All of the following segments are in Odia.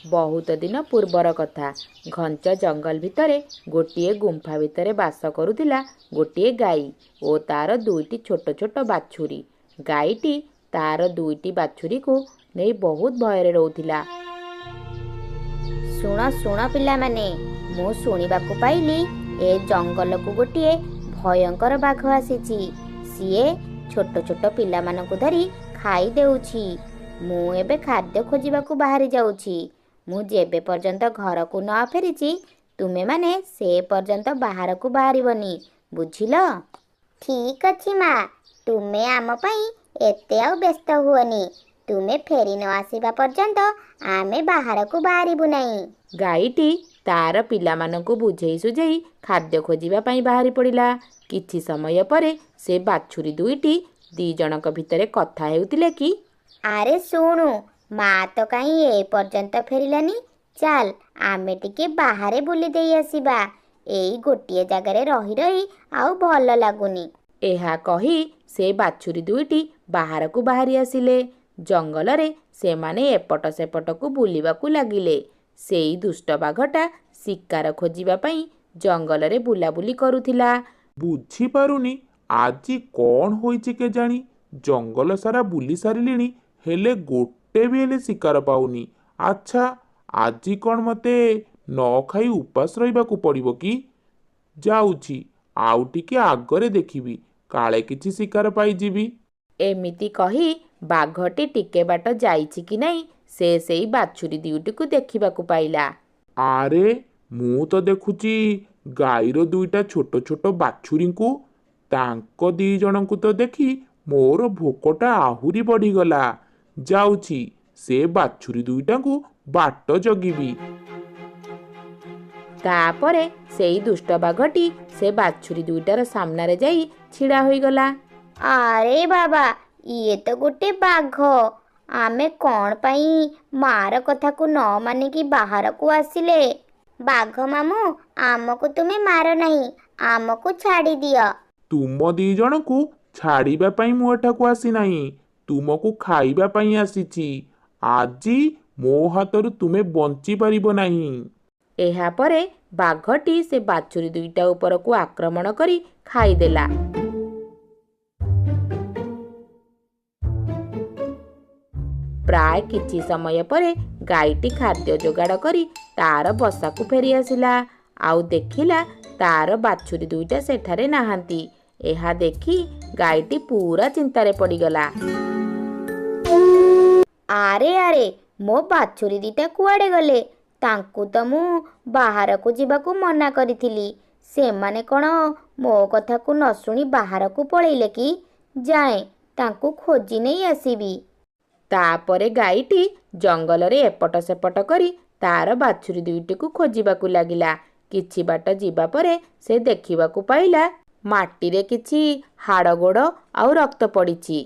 बहुत दिन पूर्वर कथा। घंच जंगल भितरे गोटिए गुंफा भितरे बास करुथिला गोटिए गाई ओ तार दुईटी छोट छोट बाछुरी। गाईटी तार दुईटी बाछुरी को नहीं बहुत भୟରେ रहुथिला। शुण शुण पिलामाने, मु शुणिबाकु पाइली ए जंगल को गोटिए भयंकर बाघ आसीची। सीए छोट छोट पिलामानकु धरी खाई देउछि। मु एबे खाद्य खोजिबाकु बाहरी जाउछि। मु जेबे पर्यंत घर को न फेरिछि तुमे माने से पर्यंत बाहर को बाहरिबनी, बुझिल? ठीक अछि माँ, तुमे आम पई एते आउ व्यस्त हुअनी। तुमे फेरी न आसीबा पर्यंत आमे बाहर को बाहरिबु नाही। गाईटी तार पिलामानंकु बुझेई सुझेई खाद्य खोजिबा पई बाहरी पड़िला। किछि समय परे से बाछुरी दुईटी दी जनक भितरे कथा हेउतिले कि अरे सुनु, माँ तो कहीं ए पर्यंत फेरिलानी। चल आमे टिके बाहरे बुली देई आसीबा। एई गोटिए जगारे रही रही आउ भल लागुनी। एहा कही से बाछुरी दुईटी बाहरकू बाहरी आसिले। जंगलरे सेमाने एपट सेपटकू बुलिबाकू लागिले। सेई दुष्ट बाघटा शिकार खोजिबा पई जंगलरे बुलाबुली करुथिला। बुझी पारुनी आजी कौन होईची के जानी। जंगल सारा बुली सारिलिनी हेले गोटे भी हेले शिकार पाउनी। अच्छा आजी कौन मते न खाई उपास रहिबाकू पड़िबो कि? जाउची आउ टिके आगरे देखिबी काले किछि शिकार पाइजिबी। एमिति कही बाघटी टिके बाट जाइछि कि नहीं से सेई बाछुरी दुईटीକୁ देखिबाकू पाइला। आरे मु तो देखुची गाईर दुईटा छोट छोट बाछुरीଙ୍କୁ। तांको दी जनଙ୍କୁ तो देखी मोर भोकटा आहुरी बढ़ीगला। जाउची से बाछुरी दुईटाଙ୍କୁ बाट जगिबी। तापरे सेई दुष्ट बाघटी से बाछुरी दुईटार सामनारे जाई छिड़ा होईगला। अरे बाबा, ये तो गोटे बाघ। आमे कौन पाई मार कथा को न मानिकी बाहर को आसिले? बाघ मामू, आमको तुमे मार नहीं, आमको छाड़ी दियो। तुम दी जनଙ୍କୁ छाड़िबा पई मु एठाकू आसी नाही, तुमको खाइबा पई आसीची। आजी मो हातरू तुमे बंची पारिबो नाही। एहा परे बाघटी से बाछुरी दुईटा उपरकू आक्रमण करी खाईदेला। प्राय किछि समय परे गाईटी खाद्य जोगाड़ करी तार बसाकू फेरी आसिला। आउ देखिला तार बाछुरी दुईटा सेठारे नाहांती। एहा देखी गाईटी पूरा चिंतारे पड़ीगला। आरे आरे, मो बाछुरी दीटा कुआड़े गले? तांकु तो मु बाहर को जीवाकू मना करिथिली। सेमाने कौन मो कथा को न शुणी बाहर को पळेइले कि? जाए तांकु खोजी नहीं आसीबी। तापरे गाईटी जंगलरे एपट सेपट करी तार बाछुरी दुईटीକୁ खोजिबाकू लागिला। किछि बाट जीवा परे से देखिबाकू पाइला माटीरे किछि हाड़ गोड़ आउ रक्त पड़िछि।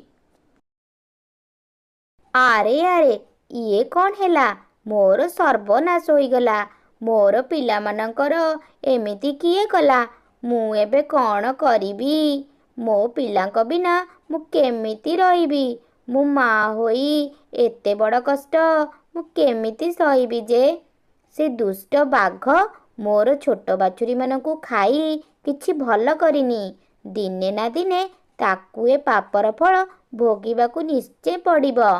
आरे आरे, ये कौन हैला? मोर सर्वनाश होईगला। मोर पिलामानंकर एमिति किए कला? मु एबे कौन करिबी? मो पिलांक बिना मु केमिति रहिबी? मु माँ होई एते बड़ कष्ट मु केमिति सहिबी जे? से दुष्ट बाघ मोर छोट बाछुरी मानकू खाई किछि भल करिनी। दिने ना दिने ताकू ए पापर फल भोगिबाकू निश्चय पड़िबो।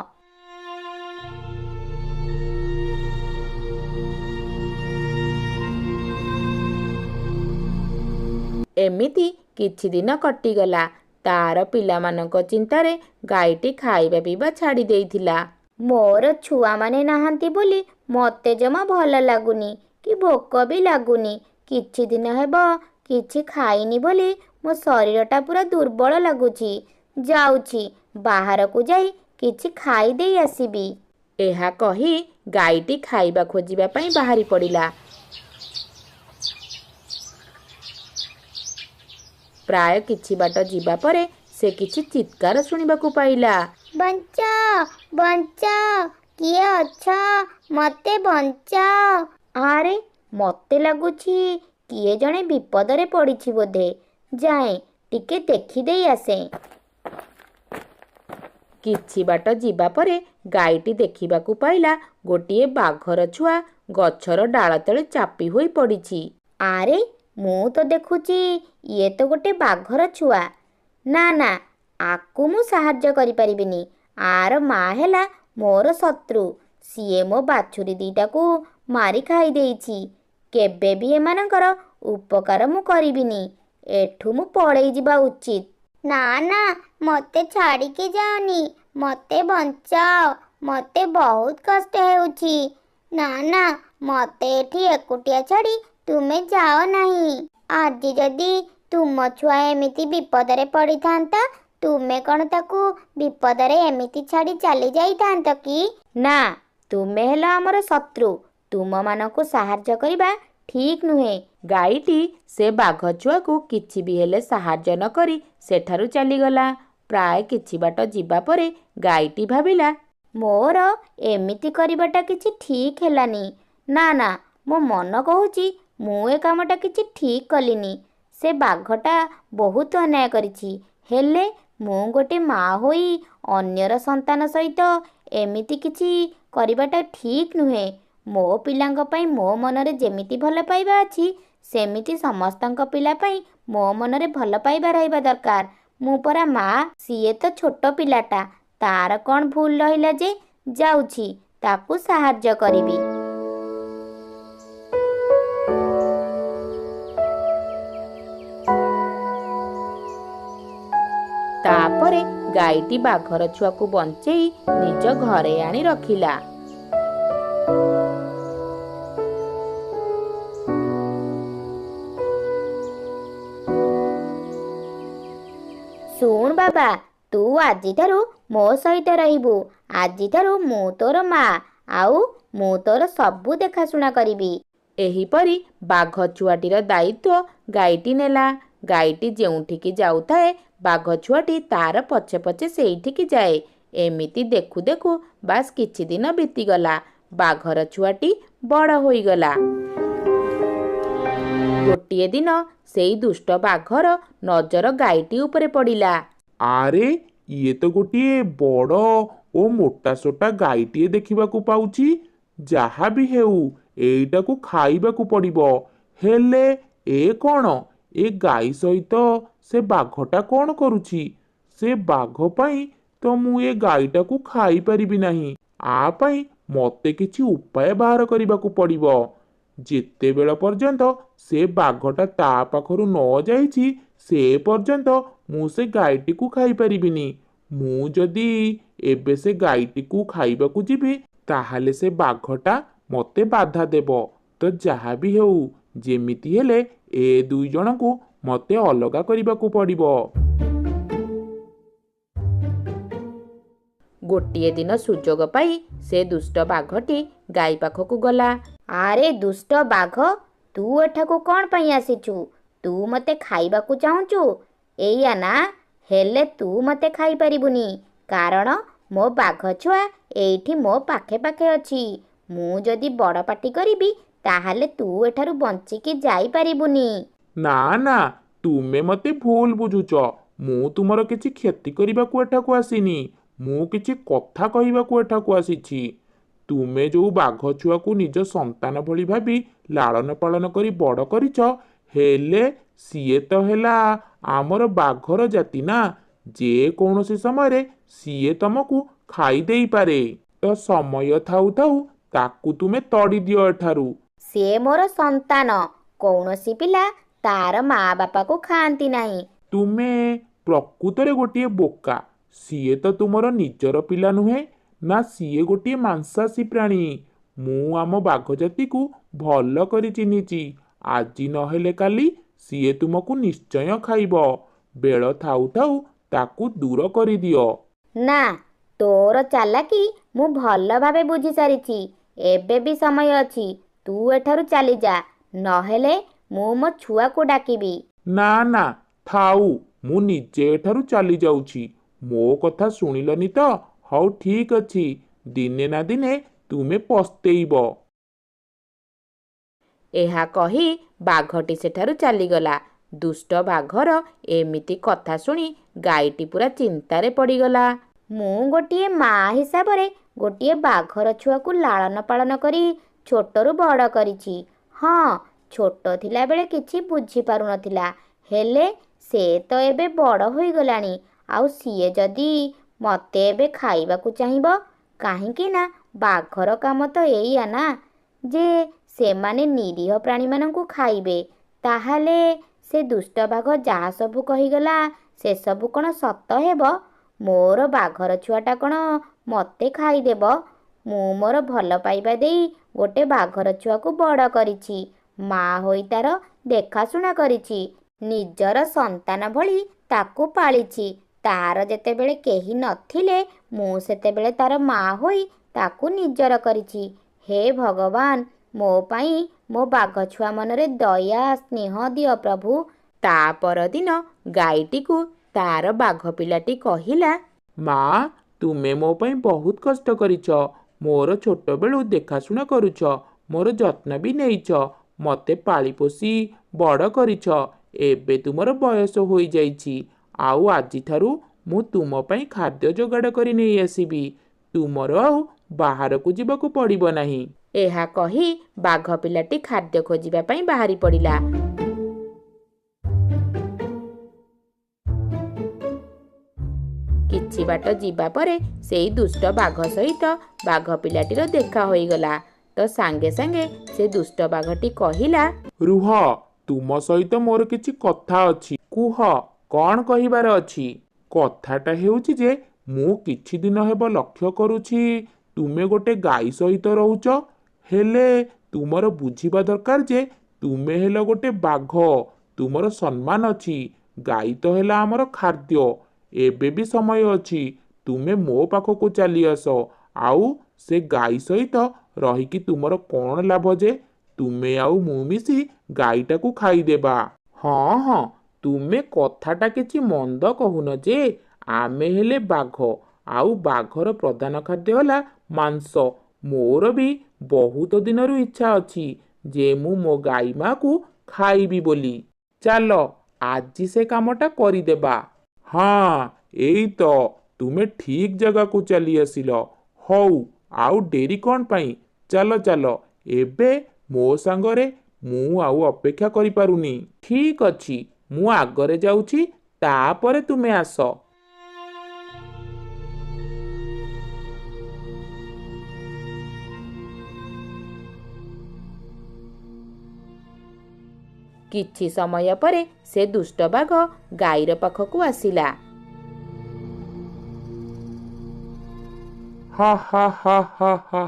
एमिति किछि दिन कटिगला। तार पिलामानंक चिंतारे गाईटी खाइबा पीबा छाड़ी देइथिला। मोर छुआ माने नाहांती बोली मते जमा भल लागुनी कि भोक भी लागुनी। किछि दिन हेबो किछि खाइनी बोली मो शरीरटा पूरा दुर्बल लागुची। जाउची बाहर को जाई किछि खाई देई आसीबी। एहा कही गाईटी खाइबा खोजिबा पई बाहरी पड़िला। प्राय किछि बाट जीवा परे से किछि चित्कार शुणिबाकू पाइला। बंचाओ बंचाओ, किए अच्छा, मते बंचाओ। आरे मते लागुची किए जणे विपदरे पड़िछि बोधे। जाए टिके देखी देई आसे। କିଛି ବାଟ ଯିବା ପରେ ଗାଈଟି ଦେଖିବାକୁ ପାଇଲା ଗୋଟିଏ ବାଘର ଛୁଆ ଗଛର ଡାଳ ତଳେ ଚାପି ହୋଇ ପଡ଼ିଛି। ଆରେ, ମୁଁ ତ ଦେଖୁଛି ଇଏ ତ ଗୋଟେ ବାଘର ଛୁଆ। ନା ନା, ଆକୁ ମୁଁ ସାହାଯ୍ୟ କରିପାରିବିନି। ଆର ମା ହେଲା ମୋର ଶତ୍ରୁ। ସିଏ ମୋ ବାଛୁରୀ ଦିଟାକୁ ମାରି ଖାଇ ଦେଇଛି। କେବେ ବି ଏମାନଙ୍କର ଉପକାର ମୁଁ କରିବିନି। ଏଠୁ ମୁଁ ପଳେଇ ଯିବା ଉଚିତ। ନା ନା, ମୋତେ ଛାଡ଼ିକି ଯାଅନି। ମୋତେ ବଞ୍ଚାଅ। ମୋତେ ବହୁତ କଷ୍ଟ ହେଉଛି। ନା ନା, ମୋତେ ଏଠି ଏକୁଟିଆ ଛାଡ଼ି ତୁମେ ଯାଅ ନାହିଁ। ଆଜି ଯଦି ତୁମ ଛୁଆ ଏମିତି ବିପଦରେ ପଡ଼ିଥାନ୍ତା, ତୁମେ କ'ଣ ତାକୁ ବିପଦରେ ଏମିତି ଛାଡ଼ି ଚାଲି ଯାଇଥାନ୍ତ କି? ନା, ତୁମେ ହେଲ ଆମର ଶତ୍ରୁ। ତୁମମାନଙ୍କୁ ସାହାଯ୍ୟ କରିବା ଠିକ୍ ନୁହେଁ। ଗାଈଟି ସେ ବାଘ ଛୁଆକୁ କିଛି ବି ହେଲେ ସାହାଯ୍ୟ ନ କରି ସେଠାରୁ ଚାଲିଗଲା। ପ୍ରାୟ କିଛି ବାଟ ଯିବା ପରେ ଗାଈଟି ଭାବିଲା, ମୋର ଏମିତି କରିବାଟା କିଛି ଠିକ୍ ହେଲାନି। ନା ନା, ମୋ ମନ କହୁଛି ମୁଁ ଏ କାମଟା କିଛି ଠିକ୍ କଲିନି। ସେ ବାଘଟା ବହୁତ ଅନ୍ୟାୟ କରିଛି। ହେଲେ ମୁଁ ଗୋଟେ ମା ହୋଇ ଅନ୍ୟର ସନ୍ତାନ ସହିତ ଏମିତି କିଛି କରିବାଟା ଠିକ୍ ନୁହେଁ। ମୋ ପିଲାଙ୍କ ପାଇଁ ମୋ ମନରେ ଯେମିତି ଭଲ ପାଇବା ଅଛି, ସେମିତି ସମସ୍ତଙ୍କ ପିଲା ପାଇଁ ମୋ ମନରେ ଭଲ ପାଇବା ରହିବା ଦରକାର। ମୁଁ ପରା ମା। ସିଏ ତ ଛୋଟ ପିଲାଟା, ତାର କ'ଣ ଭୁଲ ରହିଲା ଯେ? ଯାଉଛି, ତାକୁ ସାହାଯ୍ୟ କରିବି। ତାପରେ ଗାଈଟି ବାଘର ଛୁଆକୁ ବଞ୍ଚେଇ ନିଜ ଘରେ ଆଣି ରଖିଲା। ଶୁଣ ବାବା, ତୁ ଆଜିଠାରୁ ମୋ ସହିତ ରହିବୁ। ଆଜିଠାରୁ ମୁଁ ତୋର ମା, ଆଉ ମୁଁ ତୋର ସବୁ ଦେଖାଶୁଣା କରିବି। ଏହିପରି ବାଘ ଛୁଆଟିର ଦାୟିତ୍ୱ ଗାଈଟି ନେଲା। ଗାଈଟି ଯେଉଁଠିକି ଯାଉଥାଏ, ବାଘ ଛୁଆଟି ତାର ପଛେ ପଛେ ସେଇଠିକି ଯାଏ। ଏମିତି ଦେଖୁ ଦେଖୁ ବାସ୍ କିଛି ଦିନ ବିତିଗଲା। ବାଘର ଛୁଆଟି ବଡ଼ ହୋଇଗଲା। ଗୋଟିଏ ଦିନ ସେଇ ଦୁଷ୍ଟ ବାଘର ନଜର ଗାଈଟି ଉପରେ ପଡ଼ିଲା। ଆରେ, ଇଏ ତ ଗୋଟିଏ ବଡ଼ ଓ ମୋଟାସୋଟା ଗାଈଟିଏ ଦେଖିବାକୁ ପାଉଛି। ଯାହା ବି ହେଉ, ଏଇଟାକୁ ଖାଇବାକୁ ପଡ଼ିବ। ହେଲେ ଏ କ'ଣ? ଏ ଗାଈ ସହିତ ସେ ବାଘଟା କ'ଣ କରୁଛି? ସେ ବାଘ ପାଇଁ ତ ମୁଁ ଏ ଗାଈଟାକୁ ଖାଇପାରିବି ନାହିଁ। ଆ ପାଇଁ ମୋତେ କିଛି ଉପାୟ ବାହାର କରିବାକୁ ପଡ଼ିବ। ଯେତେବେଳ ପର୍ଯ୍ୟନ୍ତ ସେ ବାଘଟା ତା ପାଖରୁ ନ ଯାଇଛି, ସେ ପର୍ଯ୍ୟନ୍ତ ମୁଁ ସେ ଗାଈଟିକୁ ଖାଇପାରିବିନି। ମୁଁ ଯଦି ଏବେ ସେ ଗାଈଟିକୁ ଖାଇବାକୁ ଯିବି, ତାହେଲେ ସେ ବାଘଟା ମୋତେ ବାଧା ଦେବ। ତ ଯାହା ବି ହେଉ, ଯେମିତି ହେଲେ ଏ ଦୁଇ ଜଣଙ୍କୁ ମୋତେ ଅଲଗା କରିବାକୁ ପଡ଼ିବ। ଗୋଟିଏ ଦିନ ସୁଯୋଗ ପାଇ ସେ ଦୁଷ୍ଟ ବାଘଟି ଗାଈ ପାଖକୁ ଗଲା। ଆରେ ଦୁଷ୍ଟ ବାଘ, ତୁ ଏଠାକୁ କ'ଣ ପାଇଁ ଆସିଛୁ? ତୁ ମୋତେ ଖାଇବାକୁ ଚାହୁଁଛୁ? ଏଇଆ ନା? ହେଲେ ତୁ ମୋତେ ଖାଇପାରିବୁନି, କାରଣ ମୋ ବାଘ ଛୁଆ ଏଇଠି ମୋ ପାଖେ ପାଖେ ଅଛି। ମୁଁ ଯଦି ବଡ଼ ପାଟି କରିବି, ତାହେଲେ ତୁ ଏଠାରୁ ବଞ୍ଚିକି ଯାଇପାରିବୁନି। ନା ନା, ତୁମେ ମୋତେ ଭୁଲ ବୁଝୁଛ। ମୁଁ ତୁମର କିଛି କ୍ଷତି କରିବାକୁ ଏଠାକୁ ଆସିନି। ମୁଁ କିଛି କଥା କହିବାକୁ ଏଠାକୁ ଆସିଛି। ତୁମେ ଯେଉଁ ବାଘ ଛୁଆକୁ ନିଜ ସନ୍ତାନ ଭଳି ଭାବି ଲାଳନ ପାଳନ କରି ବଡ଼ କରିଛ, ହେଲେ ସିଏ ତ ହେଲା ଆମର ବାଘର ଜାତି ନା। ଯେକୌଣସି ସମୟରେ ସିଏ ତମକୁ ଖାଇ ଦେଇପାରେ। ତ ସମୟ ଥାଉ ଥାଉ ତାକୁ ତୁମେ ତଡ଼ି ଦିଅ ଏଠାରୁ। ସିଏ ମୋର ସନ୍ତାନ। କୌଣସି ପିଲା ତାର ମା ବାପାକୁ ଖାଆନ୍ତି ନାହିଁ। ତୁମେ ପ୍ରକୃତରେ ଗୋଟିଏ ବୋକା। ସିଏ ତ ତୁମର ନିଜର ପିଲା ନୁହେଁ ନା, ସିଏ ଗୋଟିଏ ମାଂସାଶୀ ପ୍ରାଣୀ। ମୁଁ ଆମ ବାଘ ଜାତିକୁ ଭଲ କରି ଚିହ୍ନିଛି। ଆଜି ନହେଲେ କାଲି ସିଏ ତୁମକୁ ନିଶ୍ଚୟ ଖାଇବ। ବେଳ ଥାଉ ଥାଉ ତାକୁ ଦୂର କରିଦିଅ। ନା, ତୋର ଚାଲାକି ମୁଁ ଭଲ ଭାବେ ବୁଝି ସାରିଛି। ଏବେ ବି ସମୟ ଅଛି। ତୁ ଏଠାରୁ ଚାଲିଯା, ନହେଲେ ମୁଁ ମୋ ଛୁଆକୁ ଡାକିବି। ନା ନା, ଥାଉ, ମୁଁ ନିଜେ ଏଠାରୁ ଚାଲି ଯାଉଛି। ମୋ କଥା ଶୁଣିଲନି ତ? ହଉ ଠିକ୍ ଅଛି, ଦିନେ ନା ଦିନେ ତୁମେ ପସ୍ତେଇବ। ଏହା କହି ବାଘଟି ସେଠାରୁ ଚାଲିଗଲା। ଦୁଷ୍ଟ ବାଘର ଏମିତି କଥା ଶୁଣି ଗାଈଟି ପୁରା ଚିନ୍ତାରେ ପଡ଼ିଗଲା। ମୁଁ ଗୋଟିଏ ମା' ହିସାବରେ ଗୋଟିଏ ବାଘର ଛୁଆକୁ ଲାଳନ ପାଳନ କରି ଛୋଟରୁ ବଡ଼ କରିଛି। ହଁ, ଛୋଟ ଥିଲାବେଳେ କିଛି ବୁଝିପାରୁନଥିଲା, ହେଲେ ସେ ତ ଏବେ ବଡ଼ ହୋଇଗଲାଣି। ଆଉ ସିଏ ଯଦି ମୋତେ ଏବେ ଖାଇବାକୁ ଚାହିଁବ, କାହିଁକି ନା ବାଘର କାମ ତ ଏଇଆ ନା ଯେ ସେମାନେ ନିରୀହ ପ୍ରାଣୀମାନଙ୍କୁ ଖାଇବେ, ତାହେଲେ ସେ ଦୁଷ୍ଟ ବାଘ ଯାହା ସବୁ କହିଗଲା ସେସବୁ କ'ଣ ସତ ହେବ? ମୋର ବାଘର ଛୁଆଟା କ'ଣ ମୋତେ ଖାଇଦେବ? ମୁଁ ମୋର ଭଲ ପାଇବା ଦେଇ ଗୋଟେ ବାଘର ଛୁଆକୁ ବଡ଼ କରିଛି, ମା' ହୋଇ ତା'ର ଦେଖାଶୁଣା କରିଛି, ନିଜର ସନ୍ତାନ ଭଳି ତାକୁ ପାଳିଛି। ତା'ର ଯେତେବେଳେ କେହି ନଥିଲେ ମୁଁ ସେତେବେଳେ ତା'ର ମା' ହୋଇ ତାକୁ ନିଜର କରିଛି। ହେ ଭଗବାନ, ମୋ ପାଇଁ ମୋ ବାଘ ଛୁଆ ମନରେ ଦୟା ସ୍ନେହ ଦିଅ ପ୍ରଭୁ। ତା ପରଦିନ ଗାଈଟିକୁ ତାର ବାଘ ପିଲାଟି କହିଲା, ମା, ତୁମେ ମୋ ପାଇଁ ବହୁତ କଷ୍ଟ କରିଛ, ମୋର ଛୋଟବେଳୁ ଦେଖାଶୁଣା କରୁଛ, ମୋର ଯତ୍ନ ବି ନେଇଛ, ମୋତେ ପାଳି ପୋଷି ବଡ଼ କରିଛ। ଏବେ ତୁମର ବୟସ ହୋଇଯାଇଛି, ଆଉ ଆଜିଠାରୁ ମୁଁ ତୁମ ପାଇଁ ଖାଦ୍ୟ ଯୋଗାଡ଼ କରି ନେଇ ଆସିବି। ତୁମର ଆଉ ବାହାରକୁ ଯିବାକୁ ପଡ଼ିବ ନାହିଁ। ଏହା କହି ବାଘ ପିଲାଟି ଖାଦ୍ୟ ଖୋଜିବା ପାଇଁ ବାହାରି ପଡ଼ିଲା। କିଛି ବାଟ ଯିବା ପରେ ସେଇ ଦୁଷ୍ଟ ବାଘ ସହିତ ବାଘ ପିଲାଟିର ଦେଖା ହୋଇଗଲା। ତ ସାଙ୍ଗେ ସାଙ୍ଗେ ସେ ଦୁଷ୍ଟ ବାଘଟି କହିଲା, ରୁହ, ତୁମ ସହିତ ମୋର କିଛି କଥା ଅଛି। କୁହ, କ'ଣ କହିବାର ଅଛି? କଥାଟା ହେଉଛି ଯେ ମୁଁ କିଛି ଦିନ ହେବ ଲକ୍ଷ୍ୟ କରୁଛି ତୁମେ ଗୋଟେ ଗାଈ ସହିତ ରହୁଛ, ହେଲେ ତୁମର ବୁଝିବା ଦରକାର ଯେ ତୁମେ ହେଲ ଗୋଟେ ବାଘ, ତୁମର ସମ୍ମାନ ଅଛି। ଗାଈ ତ ହେଲା ଆମର ଖାଦ୍ୟ। ଏବେ ବି ସମୟ ଅଛି, ତୁମେ ମୋ ପାଖକୁ ଚାଲି ଆସ। ଆଉ ସେ ଗାଈ ସହିତ ରହିକି ତୁମର କ'ଣ ଲାଭ ଯେ ତୁମେ ଆଉ ମୁଁ ମିଶି ଗାଈଟାକୁ ଖାଇଦେବା। ହଁ ହଁ, ତୁମେ କଥାଟା କିଛି ମନ୍ଦ କହୁନ ଯେ ଆମେ ହେଲେ ବାଘ, ଆଉ ବାଘର ପ୍ରଧାନ ଖାଦ୍ୟ ହେଲା ମାଂସ। ମୋର ବି ବହୁତ ଦିନରୁ ଇଚ୍ଛା ଅଛି ଯେ ମୁଁ ମୋ ଗାଈ ମା'କୁ ଖାଇବି ବୋଲି। ଚାଲ ଆଜି ସେ କାମଟା କରିଦେବା। ହଁ, ଏଇ ତ ତୁମେ ଠିକ୍ ଜାଗାକୁ ଚାଲି ଆସିଲ। ହଉ, ଆଉ ଡେରି କ'ଣ ପାଇଁ? ଚାଲ ଚାଲ, ଏବେ ମୋ ସାଙ୍ଗରେ, ମୁଁ ଆଉ ଅପେକ୍ଷା କରିପାରୁନି। ଠିକ୍ ଅଛି, ମୁଁ ଆଗରେ ଯାଉଛି, ତାପରେ ତୁମେ ଆସ। କିଛି ସମୟ ପରେ ସେ ଦୁଷ୍ଟ ବାଘ ଗାଈର ପାଖକୁ ଆସିଲା। ହା ହା ହା ହା ହା,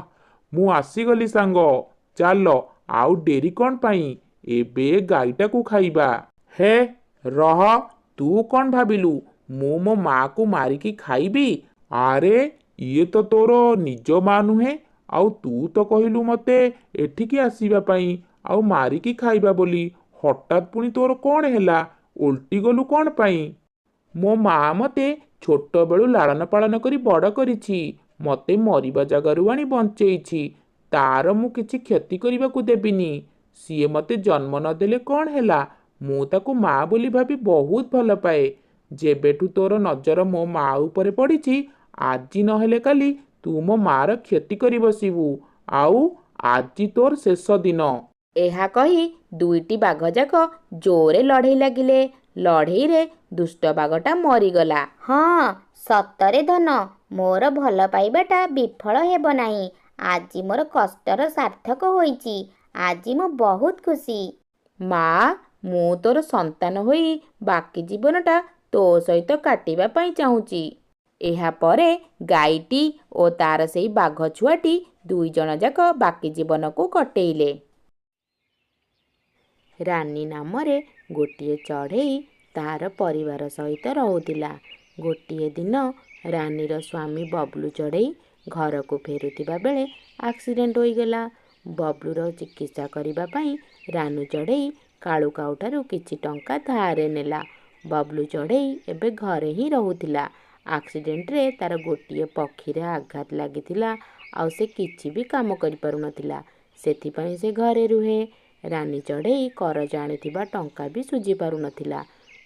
ମୁଁ ଆସିଗଲି ସାଙ୍ଗ। ଚାଲ, ଆଉ ଡେରି କ'ଣ ପାଇଁ? ଏବେ ଗାଈଟାକୁ ଖାଇବା। ହେ ରହ, ତୁ କ'ଣ ଭାବିଲୁ ମୁଁ ମୋ ମା'କୁ ମାରିକି ଖାଇବି? ଆରେ ଇଏ ତ ତୋର ନିଜ ମା ନୁହେଁ, ଆଉ ତୁ ତ କହିଲୁ ମୋତେ ଏଠିକି ଆସିବା ପାଇଁ ଆଉ ମାରିକି ଖାଇବା ବୋଲି। ହଠାତ୍ ପୁଣି ତୋର କ'ଣ ହେଲା? ଓଲଟି ଗଲୁ କ'ଣ ପାଇଁ? ମୋ ମା ମୋତେ ଛୋଟବେଳୁ ଲାଳନ ପାଳନ କରି ବଡ଼ କରିଛି, ମୋତେ ମରିବା ଜାଗାରୁ ଆଣି ବଞ୍ଚେଇଛି। ତାର ମୁଁ କିଛି କ୍ଷତି କରିବାକୁ ଦେବିନି। ସିଏ ମୋତେ ଜନ୍ମ ନଦେଲେ କ'ଣ ହେଲା, ମୁଁ ତାକୁ ମା ବୋଲି ଭାବି ବହୁତ ଭଲ ପାଏ। ଯେବେଠୁ ତୋର ନଜର ମୋ ମା ଉପରେ ପଡ଼ିଛି, ଆଜି ନହେଲେ କାଲି ତୁ ମୋ ମାର କ୍ଷତି କରି ବସିବୁ, ଆଉ ଆଜି ତୋର ଶେଷ ଦିନ। ଏହା କହି ଦୁଇଟି ବାଘ ଯାକ ଜୋରେ ଲଢ଼େଇ ଲାଗିଲେ। ଲଢ଼େଇରେ ଦୁଷ୍ଟ ବାଘଟା ମରିଗଲା। ହଁ, ସତରେ ଧନ, ମୋର ଭଲ ପାଇବାଟା ବିଫଳ ହେବ ନାହିଁ। ଆଜି ମୋର କଷ୍ଟର ସାର୍ଥକ ହୋଇଛି। ଆଜି ମୁଁ ବହୁତ ଖୁସି। ମା, ମୁଁ ତୋର ସନ୍ତାନ ହୋଇ ବାକି ଜୀବନଟା ତୋ ସହିତ କାଟିବା ପାଇଁ ଚାହୁଁଛି। ଏହା ପରେ ଗାଈଟି ଓ ତାର ସେଇ ବାଘ ଛୁଆଟି ଦୁଇଜଣ ଯାକ ବାକି ଜୀବନକୁ କଟେଇଲେ। ରାନୀ ନାମରେ ଗୋଟିଏ ଚଢ଼େଇ ତାର ପରିବାର ସହିତ ରହୁଥିଲା। ଗୋଟିଏ ଦିନ ରାନୀର ସ୍ୱାମୀ ବବଲୁ ଚଢ଼େଇ ଘରକୁ ଫେରୁଥିବା ବେଳେ ଆକ୍ସିଡେଣ୍ଟ ହୋଇଗଲା। ବବଲୁର ଚିକିତ୍ସା କରିବା ପାଇଁ ରାନୁ ଚଢ଼େଇ କାଳୁକାଉଠାରୁ କିଛି ଟଙ୍କା ଧାରେ ନେଲା। ବବଲୁ ଚଢ଼େଇ ଏବେ ଘରେ ହିଁ ରହୁଥିଲା। ଆକ୍ସିଡେଣ୍ଟରେ ତାର ଗୋଟିଏ ପକ୍ଷୀରେ ଆଘାତ ଲାଗିଥିଲା, ଆଉ ସେ କିଛି ବି କାମ କରିପାରୁନଥିଲା। ସେଥିପାଇଁ ସେ ଘରେ ରୁହେ। ରାନୀ ଚଢ଼େଇ କରଜ ଆଣିଥିବା ଟଙ୍କା ବି ଶୁଝି ପାରୁନଥିଲା।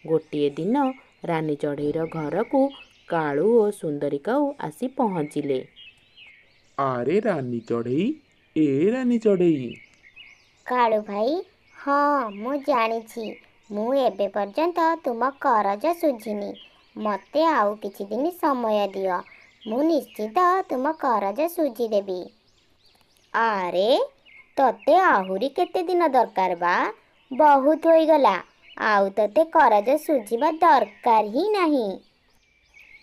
ଗୋଟିଏ ଦିନ ରାନୀ ଚଢ଼େଇର ଘରକୁ କାଳୁ ଓ ସୁନ୍ଦରୀ କାଉ ଆସି ପହଞ୍ଚିଲେ। ଆରେ ରାନୀ ଚଢ଼େଇ, ଏ ରାନୀ ଚଢ଼େଇ, କାଳୁ ଭାଇ, ହଁ ମୁଁ ଜାଣିଛି। ମୁଁ ଏବେ ପର୍ଯ୍ୟନ୍ତ ତୁମ କରଜ ଶୁଝିନି। ମୋତେ ଆଉ କିଛି ଦିନ ସମୟ ଦିଅ। ମୁଁ ନିଶ୍ଚିତ ତୁମ କରଜ ଶୁଝିଦେବି। ଆରେ, ତତେ ଆହୁରି କେତେ ଦିନ ଦରକାର ବା? ବହୁତ ହୋଇଗଲା। ଆଉ ତତେ କରଜ ଶୁଝିବା ଦରକାର ହିଁ ନାହିଁ।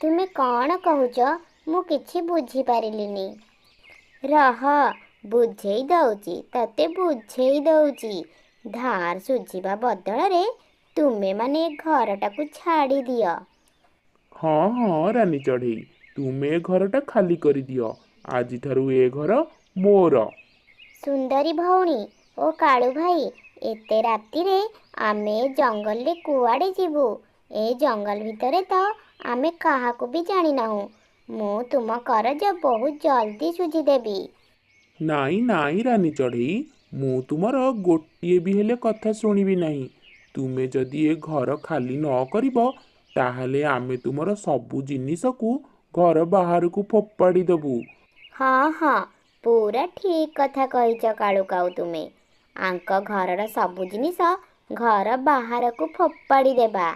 ତୁମେ କ'ଣ କହୁଛ? ମୁଁ କିଛି ବୁଝିପାରିଲିନି। ରହ, ବୁଝେଇ ଦଉଛି, ତତେ ବୁଝେଇ ଦଉଛି। ଧାର ଶୁଝିବା ବଦଳରେ ତୁମେମାନେ ଏ ଘରଟାକୁ ଛାଡ଼ି ଦିଅ। ହଁ ହଁ ରାନୀ ଚଢ଼େଇ, ତୁମେ ଏ ଘରଟା ଖାଲି କରିଦିଅ। ଆଜିଠାରୁ ଏ ଘର ମୋର। ସୁନ୍ଦରୀ ଭଉଣୀ ଓ କାଳୁ ଭାଇ, ଏତେ ରାତିରେ ଆମେ ଏ ଜଙ୍ଗଲରେ କୁଆଡ଼େ ଯିବୁ? ଏ ଜଙ୍ଗଲ ଭିତରେ ତ ଆମେ କାହାକୁ ବି ଜାଣିନାହୁଁ। ମୁଁ ତୁମ କରଜ ବହୁତ ଜଲ୍ଦି ଶୁଝିଦେବି। ନାଇଁ ନାଇଁ ରାନୀ ଚଢ଼େଇ, ମୁଁ ତୁମର ଗୋଟିଏ ବି ହେଲେ କଥା ଶୁଣିବି ନାହିଁ। ତୁମେ ଯଦି ଏ ଘର ଖାଲି ନ କରିବ, ତାହେଲେ ଆମେ ତୁମର ସବୁ ଜିନିଷକୁ ଘର ବାହାରକୁ ଫୋପାଡ଼ି ଦେବୁ। ହଁ ହଁ, ପୁରା ଠିକ୍ କଥା କହିଛ କାଳୁ କାଉ ତୁମେ। ଆଙ୍କ ଘରର ସବୁ ଜିନିଷ ଘର ବାହାରକୁ ଫୋପାଡ଼ି ଦେବା।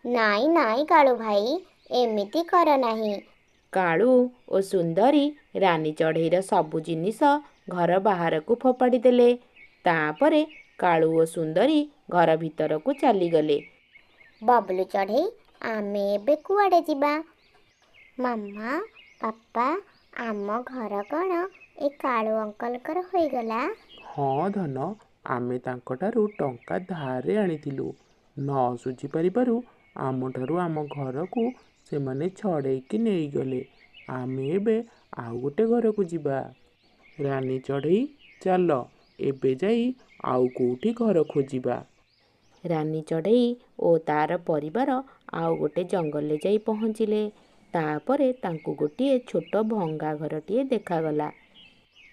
ନାଇଁ ନାଇଁ କାଳୁ ଭାଇ, ଏମିତି କର ନାହିଁ। କାଳୁ ଓ ସୁନ୍ଦରୀ ରାନୀ ଚଢ଼େଇର ସବୁ ଜିନିଷ ଘର ବାହାରକୁ ଫୋପାଡ଼ି ଦେଲେ। ତାପରେ କାଳୁ ଓ ସୁନ୍ଦରୀ ଘର ଭିତରକୁ ଚାଲିଗଲେ। ବବଲୁ ଚଢ଼େଇ, ଆମେ ଏବେ କୁଆଡ଼େ ଯିବା? ମାମା, ପାପା, ଆମ ଘର କ'ଣ ଏ କାଳୁ ଅଙ୍କଲଙ୍କର ହୋଇଗଲା? ହଁ ଧନ, ଆମେ ତାଙ୍କଠାରୁ ଟଙ୍କା ଧାରରେ ଆଣିଥିଲୁ। ନ ଶୁଝି ପାରିବାରୁ ଆମଠାରୁ ଆମ ଘରକୁ ସେମାନେ ଛଡ଼େଇକି ନେଇଗଲେ। ଆମେ ଏବେ ଆଉ ଗୋଟେ ଘରକୁ ଯିବା। ରାନୀ ଚଢ଼େଇ, ଚାଲ ଏବେ ଯାଇ ଆଉ କେଉଁଠି ଘର ଖୋଜିବା। ରାନୀ ଚଢ଼େଇ ଓ ତାର ପରିବାର ଆଉ ଗୋଟେ ଜଙ୍ଗଲରେ ଯାଇ ପହଞ୍ଚିଲେ। ତାପରେ ତାଙ୍କୁ ଗୋଟିଏ ଛୋଟ ଭଙ୍ଗା ଘରଟିଏ ଦେଖାଗଲା।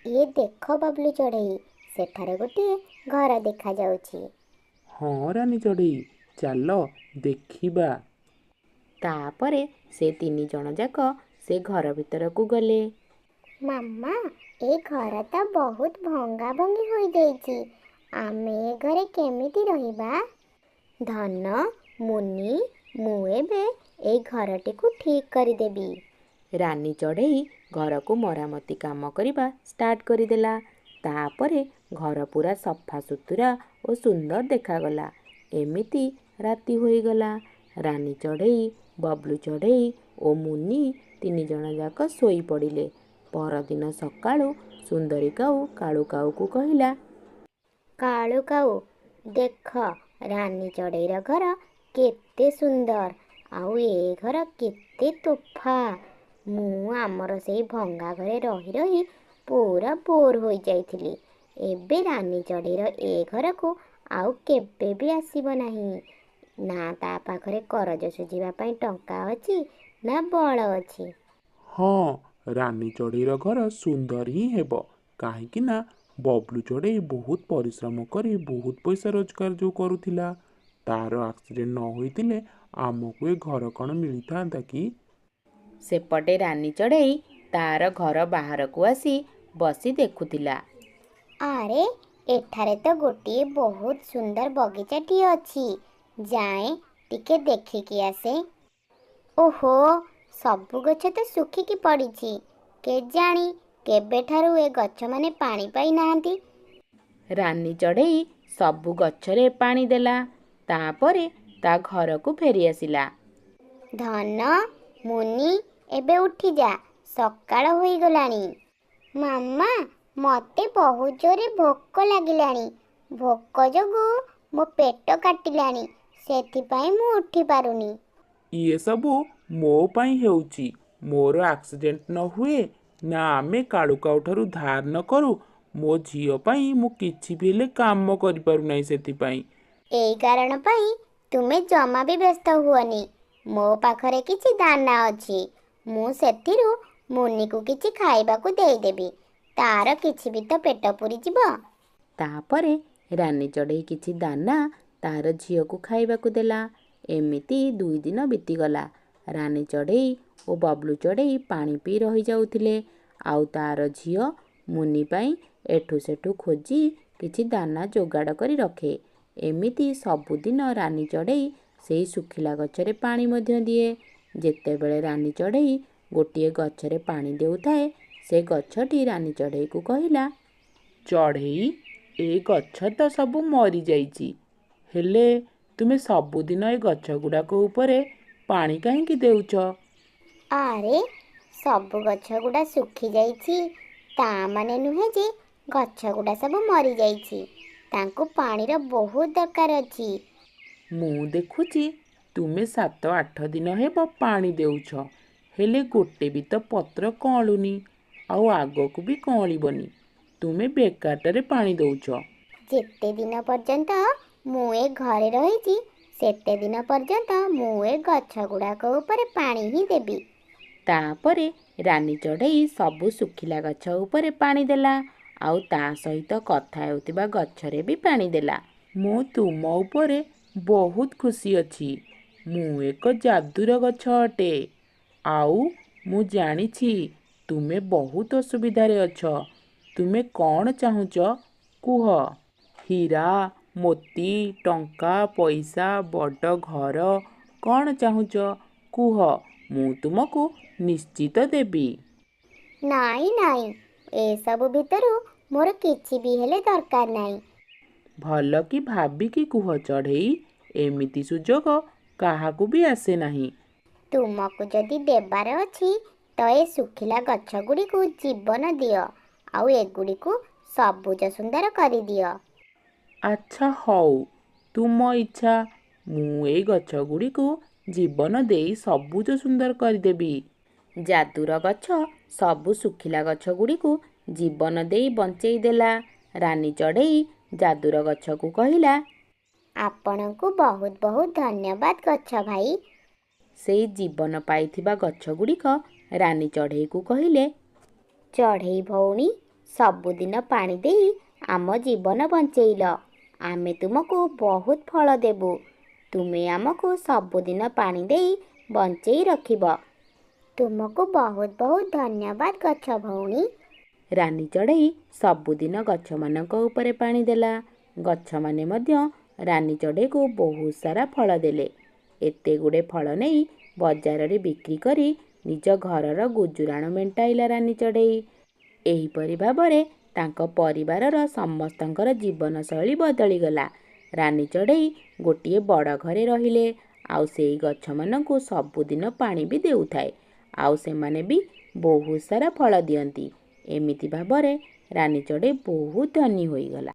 ଇଏ ଦେଖ ବବଲୁ ଚଢ଼େଇ, ସେଠାରେ ଗୋଟିଏ ଘର ଦେଖାଯାଉଛି। ହଁ ରାନୀ ଚଢ଼େଇ, ଚାଲ ଦେଖିବା। ତାପରେ ସେ ତିନି ଜଣ ଯାକ ସେ ଘର ଭିତରକୁ ଗଲେ। ମାମା, ଏ ଘର ତ ବହୁତ ଭଙ୍ଗା ଭଙ୍ଗି ହୋଇଯାଇଛି। ଆମେ ଏ ଘରେ କେମିତି ରହିବା? ଧନ, ମୁନି, ମୁଁ ଏବେ ଏଇ ଘରଟିକୁ ଠିକ୍ କରିଦେବି। ରାନୀ ଚଢ଼େଇ ଘରକୁ ମରାମତି କାମ କରିବା ଷ୍ଟାର୍ଟ କରିଦେଲା। ତାପରେ ଘର ପୁରା ସଫା ସୁତୁରା ଓ ସୁନ୍ଦର ଦେଖାଗଲା। ଏମିତି ରାତି ହୋଇଗଲା। ରାନୀ ଚଢ଼େଇ, ବବଲୁ ଚଢ଼େଇ ଓ ମୁନି ତିନି ଜଣ ଯାକ ଶୋଇପଡ଼ିଲେ। ପରଦିନ ସକାଳୁ ସୁନ୍ଦରୀ କାଉ କାଳୁ କାଉକୁ କହିଲା, କାଳୁ କାଉ, ଦେଖ ରାନୀ ଚଢ଼େଇର ଘର କେତେ ସୁନ୍ଦର, ଆଉ ଏ ଘର କେତେ ତୋଫା। ମୁଁ ଆମର ସେଇ ଭଙ୍ଗା ଘରେ ରହି ରହି ପୁରା ବୋର୍ ହୋଇଯାଇଥିଲି। ଏବେ ରାନୀ ଚଢ଼େଇର ଏ ଘରକୁ ଆଉ କେବେ ବି ଆସିବ ନାହିଁ। ନା ତା ପାଖରେ କରଜ ଶୁଝିବା ପାଇଁ ଟଙ୍କା ଅଛି, ନା ବଳ ଅଛି। ହଁ, ରାନୀ ଚଢ଼େଇର ଘର ସୁନ୍ଦର ହିଁ ହେବ। କାହିଁକି ନା ବବଲୁ ଚଢ଼େଇ ବହୁତ ପରିଶ୍ରମ କରି ବହୁତ ପଇସା ରୋଜଗାର ଯେଉଁ କରୁଥିଲା, ତାର ଆକ୍ସିଡେଣ୍ଟ ନ ହୋଇଥିଲେ ଆମକୁ ଏ ଘର କ'ଣ ମିଳିଥାନ୍ତା କି? ସେପଟେ ରାନୀ ଚଢ଼େଇ ତାର ଘର ବାହାରକୁ ଆସି ବସି ଦେଖୁଥିଲା। ଆରେ, ଏଠାରେ ତ ଗୋଟିଏ ବହୁତ ସୁନ୍ଦର ବଗିଚାଟିଏ ଅଛି। ଯାଏଁ ଟିକେ ଦେଖିକି ଆସେ। ଓହୋ, ସବୁ ଗଛ ତ ଶୁଖିକି ପଡ଼ିଛି। କେଜାଣି କେବେଠାରୁ ଏ ଗଛମାନେ ପାଣି ପାଇନାହାନ୍ତି। ରାନୀ ଚଢ଼େଇ ସବୁ ଗଛରେ ପାଣି ଦେଲା। ତାପରେ ତା ଘରକୁ ଫେରିଆସିଲା। ଧନ, ମୁନି, ଏବେ ଉଠିଯା, ସକାଳ ହୋଇଗଲାଣି। ମାମା, ମୋତେ ବହୁତ ଜୋରେ ଭୋକ ଲାଗିଲାଣି। ଭୋକ ଯୋଗୁଁ ମୋ ପେଟ କାଟିଲାଣି, ସେଥିପାଇଁ ମୁଁ ଉଠି ପାରୁନି। ଇଏ ସବୁ ମୋ ପାଇଁ ହେଉଛି। ମୋର ଆକ୍ସିଡେଣ୍ଟ ନ ହୁଏ, ନା ଆମେ କାଳୁ କାଉଠାରୁ ଧାର ନ କରୁ, ମୋ ଝିଅ ପାଇଁ ମୁଁ କିଛି ବି ହେଲେ କାମ କରିପାରୁନାହିଁ। ସେଥିପାଇଁ ଏଇ କାରଣ ପାଇଁ ତୁମେ ଜମା ବି ବ୍ୟସ୍ତ ହୁଅନି। ମୋ ପାଖରେ କିଛି ଦାନା ଅଛି। ମୁଁ ସେଥିରୁ ମୁନିକୁ କିଛି ଖାଇବାକୁ ଦେଇଦେବି। ତାର କିଛି ବି ତ ପେଟ ପୁରିଯିବ। ତାପରେ ରାନୀ ଚଢ଼େଇ କିଛି ଦାନା ତାର ଝିଅକୁ ଖାଇବାକୁ ଦେଲା। ଏମିତି 2 ଦିନ ବିତିଗଲା। ରାନୀ ଚଢ଼େଇ ଓ ବବଲୁ ଚଢ଼େଇ ପାଣି ପିଇ ରହିଯାଉଥିଲେ। ଆଉ ତାର ଝିଅ ମୁନି ପାଇଁ ଏଠୁ ସେଠୁ ଖୋଜି କିଛି ଦାନା ଯୋଗାଡ଼ କରି ରଖେ। ଏମିତି ସବୁଦିନ ରାନୀ ଚଢ଼େଇ ସେଇ ଶୁଖିଲା ଗଛରେ ପାଣି ମଧ୍ୟ ଦିଏ। ଯେତେବେଳେ ରାନୀ ଚଢ଼େଇ ଗୋଟିଏ ଗଛରେ ପାଣି ଦେଉଥାଏ, ସେ ଗଛଟି ରାନୀ ଚଢ଼େଇକୁ କହିଲା, ଚଢ଼େଇ, ଏ ଗଛ ତ ସବୁ ମରିଯାଇଛି, ହେଲେ ତୁମେ ସବୁଦିନ ଏ ଗଛ ଗୁଡ଼ାକ ଉପରେ ପାଣି କାହିଁକି ଦେଉଛ? ଆରେ, ସବୁ ଗଛ ଗୁଡ଼ା ଶୁଖିଯାଇଛି, ତା ମାନେ ନୁହେଁ ଯେ ଗଛ ଗୁଡ଼ା ସବୁ ମରିଯାଇଛି। ତାଙ୍କୁ ପାଣିର ବହୁତ ଦରକାର ଅଛି। ମୁଁ ଦେଖୁଛି ତୁମେ 7-8 ଦିନ ହେବ ପାଣି ଦେଉଛ, ହେଲେ ଗୋଟେ ବି ତ ପତ୍ର କଅଁଳୁନି, ଆଉ ଆଗକୁ ବି କଅଁଳିବନି। ତୁମେ ବେକାରଟାରେ ପାଣି ଦେଉଛ। ଯେତେ ଦିନ ପର୍ଯ୍ୟନ୍ତ ମୁଁ ଏ ଘରେ ରହିଛି, ସେତେ ଦିନ ପର୍ଯ୍ୟନ୍ତ ମୁଁ ଏ ଗଛ ଗୁଡ଼ାକ ଉପରେ ପାଣି ହିଁ ଦେବି। ତାପରେ ରାନୀ ଚଢ଼େଇ ସବୁ ଶୁଖିଲା ଗଛ ଉପରେ ପାଣି ଦେଲା, ଆଉ ତା ସହିତ କଥା ହେଉଥିବା ଗଛରେ ବି ପାଣି ଦେଲା। ମୁଁ ତୁମ ଉପରେ ବହୁତ ଖୁସି ଅଛି। ମୁଁ ଏକ ଯାଦୁର ଗଛ ଅଟେ, ଆଉ ମୁଁ ଜାଣିଛି ତୁମେ ବହୁତ ଅସୁବିଧାରେ ଅଛ। ତୁମେ କ'ଣ ଚାହୁଁଛ କୁହ? ହୀରା, ମୋତି, ଟଙ୍କା, ପଇସା, ବଡ଼ ଘର, କ'ଣ ଚାହୁଁଛ କୁହ? ମୁଁ ତୁମକୁ ନିଶ୍ଚିତ ଦେବି। ନାଇଁ ନାଇଁ, ଏସବୁ ଭିତରୁ ମୋର କିଛି ବି ହେଲେ ଦରକାର ନାହିଁ। ଭଲ କି ଭାବିକି କୁହ ଚଢ଼େଇ, ଏମିତି ସୁଯୋଗ କାହାକୁ ବି ଆସେ ନାହିଁ। ତୁମକୁ ଯଦି ଦେବାର ଅଛି, ତ ଏ ଶୁଖିଲା ଗଛ ଗୁଡ଼ିକୁ ଜୀବନ ଦିଅ, ଆଉ ଏଗୁଡ଼ିକୁ ସବୁଜ ସୁନ୍ଦର କରିଦିଅ। ଆଚ୍ଛା ହଉ, ତୁମ ଇଚ୍ଛା। ମୁଁ ଏଇ ଗଛ ଗୁଡ଼ିକୁ ଜୀବନ ଦେଇ ସବୁଜ ସୁନ୍ଦର କରିଦେବି। ଯାଦୁର ଗଛ ସବୁ ଶୁଖିଲା ଗଛ ଗୁଡ଼ିକୁ ଜୀବନ ଦେଇ ବଞ୍ଚେଇ ଦେଲା। ରାନୀ ଚଢ଼େଇ ଯାଦୁର ଗଛକୁ କହିଲା, ଆପଣଙ୍କୁ ବହୁତ ବହୁତ ଧନ୍ୟବାଦ ଗଛ ଭାଇ। ସେଇ ଜୀବନ ପାଇଥିବା ଗଛ ଗୁଡ଼ିକ ରାନୀ ଚଢ଼େଇକୁ କହିଲେ, ଚଢ଼େଇ ଭଉଣୀ, ସବୁଦିନ ପାଣି ଦେଇ ଆମ ଜୀବନ ବଞ୍ଚେଇଲ। ଆମେ ତୁମକୁ ବହୁତ ଫଳ ଦେବୁ। ତୁମେ ଆମକୁ ସବୁଦିନ ପାଣି ଦେଇ ବଞ୍ଚେଇ ରଖିବ। ତୁମକୁ ବହୁତ ବହୁତ ଧନ୍ୟବାଦ ଗଛ ଭଉଣୀ। ରାନୀ ଚଢ଼େଇ ସବୁଦିନ ଗଛମାନଙ୍କ ଉପରେ ପାଣି ଦେଲା। ଗଛମାନେ ମଧ୍ୟ ରାନୀ ଚଢ଼େଇକୁ ବହୁତ ସାରା ଫଳ ଦେଲେ। ଏତେ ଗୁଡ଼େ ଫଳ ନେଇ ବଜାରରେ ବିକ୍ରି କରି ନିଜ ଘରର ଗୁଜୁରାଣ ମେଣ୍ଟାଇଲା ରାନୀ ଚଢ଼େଇ। ଏହିପରି ଭାବରେ ତାଙ୍କ ପରିବାରର ସମସ୍ତଙ୍କର ଜୀବନଶୈଳୀ ବଦଳିଗଲା। ରାନୀ ଚଢ଼େଇ ଗୋଟିଏ ବଡ଼ ଘରେ ରହିଲେ, ଆଉ ସେଇ ଗଛମାନଙ୍କୁ ସବୁଦିନ ପାଣି ବି ଦେଉଥାଏ, ଆଉ ସେମାନେ ବି ବହୁତ ସାରା ଫଳ ଦିଅନ୍ତି। ଏମିତି ଭାବରେ ରାନୀ ଚଢ଼େଇ ବହୁତ ଧନୀ ହୋଇଗଲା।